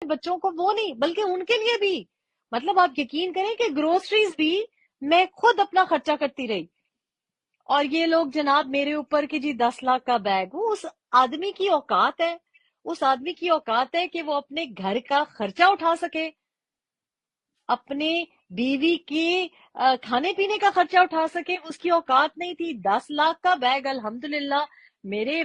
بچوں کو وہ نہیں، بلکہ ان کے لیے بھی، مطلب آپ یقین کریں کہ گروسریز بھی میں خود اپنا خرچہ کرتی رہی. اور یہ لوگ جناب میرے اوپر کہ جی 10 لاکھ کا بیگ. وہ اس آدمی کی اوقات ہے، اس آدمی کی اوقات ہے کہ وہ اپنے گھر کا خرچہ اٹھا سکے، اپنے بیوی کے کھانے پینے کا خرچہ اٹھا سکے. اس کی اوقات نہیں تھی. 10 لاکھ کا بیگ الحمدللہ میرے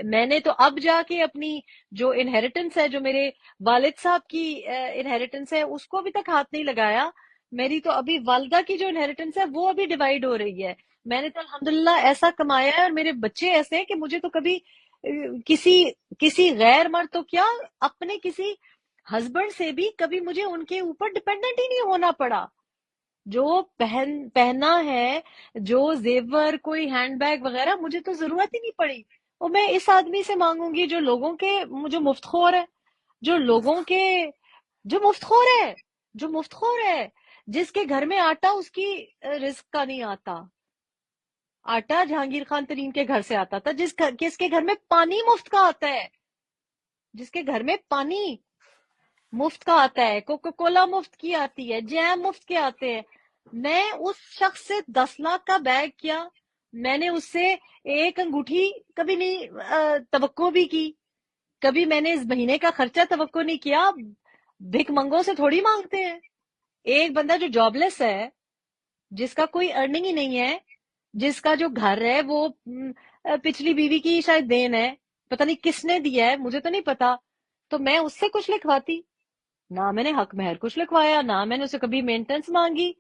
میں نے تو اب جا کے اپنی جو انہیریٹنس ہے، جو میرے والد صاحب کی انہیریٹنس ہے، اس کو ابھی تک ہاتھ نہیں لگایا. میری تو ابھی والدہ کی جو انہیریٹنس ہے وہ ابھی ڈیوائیڈ ہو رہی ہے. میں نے تو الحمدللہ ایسا کمایا ہے، اور میرے بچے ایسے ہیں کہ مجھے تو کبھی کسی غیر مرد تو کیا، اپنے کسی ہسبینڈ سے بھی کبھی مجھے ان کے اوپر ڈپینڈنٹ ہی نہیں ہونا پڑا. جو پہنا ہے، جو زیور، کوئی ہینڈ بیگ وغیرہ، مجھے تو ضرورت ہی نہیں پڑی. اور میں اس آدمی سے مانگوں گی جو لوگوں کے جو مفت خور ہے، جو لوگوں کے جو مفت خور ہے، جو مفت خور ہے، جس کے گھر میں آٹا اس کی رزق کا نہیں آتا. آٹا جہانگیر خان ترین کے گھر سے آتا تھا. جس کے گھر میں پانی مفت کا آتا ہے، جس کے گھر میں پانی مفت کا آتا ہے، کوکا کولا مفت کی آتی ہے، جیم مفت کے آتے ہیں. میں اس شخص سے 10 لاکھ کا بیگ کیا، میں نے اس سے ایک انگوٹھی کبھی نہیں توقع بھی کی. کبھی میں نے اس مہینے کا خرچہ توقع نہیں کیا. بھک منگوں سے تھوڑی مانگتے ہیں. ایک بندہ جو جاب لیس ہے، جس کا کوئی ارننگ ہی نہیں ہے، جس کا جو گھر ہے وہ پچھلی بیوی کی شاید دین ہے، پتہ نہیں کس نے دیا ہے، مجھے تو نہیں پتا. تو میں اس سے کچھ لکھواتی؟ نہ میں نے حق مہر کچھ لکھوایا، نہ میں نے اسے کبھی مینٹنس مانگی.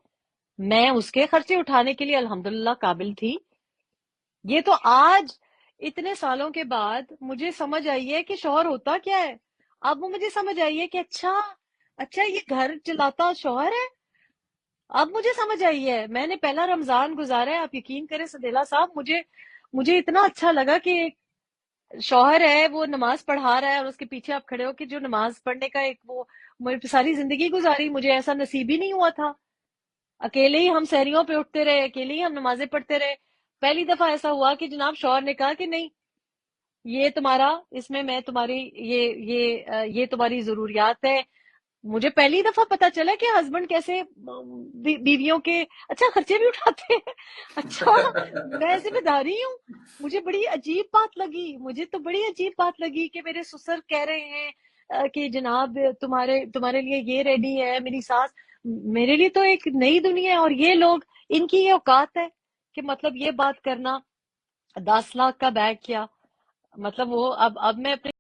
میں اس کے خرچے اٹھانے کے لیے الحمدللہ قابل تھی. یہ تو آج اتنے سالوں کے بعد مجھے سمجھ آئی ہے کہ شوہر ہوتا کیا ہے. اب وہ مجھے سمجھ آئی ہے کہ اچھا یہ گھر چلاتا شوہر ہے. اب مجھے سمجھ آئی ہے. میں نے پہلا رمضان گزارا ہے، آپ یقین کریں سدیلا صاحب، مجھے اتنا اچھا لگا کہ شوہر ہے وہ نماز پڑھا رہا ہے، اور اس کے پیچھے آپ کھڑے ہو کہ جو نماز پڑھنے کا ایک وہ مجھے ساری زندگی گزاری، مجھے ایسا نصیب ہی نہیں ہوا تھا. اکیلے ہی ہم سحریوں پہ اٹھتے رہے، اکیلے ہی ہم نمازیں پڑھتے رہے. پہلی دفعہ ایسا ہوا کہ جناب شوہر نے کہا کہ نہیں، یہ تمہارا، اس میں میں تمہاری یہ تمہاری ضروریات ہے. مجھے پہلی دفعہ پتا چلا کہ ہسبینڈ کیسے بیویوں کے اچھا خرچے بھی اٹھاتے ہیں. اچھا میں ذمہ داری ہوں. مجھے بڑی عجیب بات لگی، مجھے تو بڑی عجیب بات لگی کہ میرے سسر کہہ رہے ہیں کہ جناب تمہارے لیے یہ ریڈی ہے. میری ساس، میرے لیے تو ایک نئی دنیا ہے. اور یہ لوگ، ان کی یہ اوقات ہے کہ مطلب یہ بات کرنا. 10 لاکھ کا بیگ کیا، مطلب وہ اب میں اپنے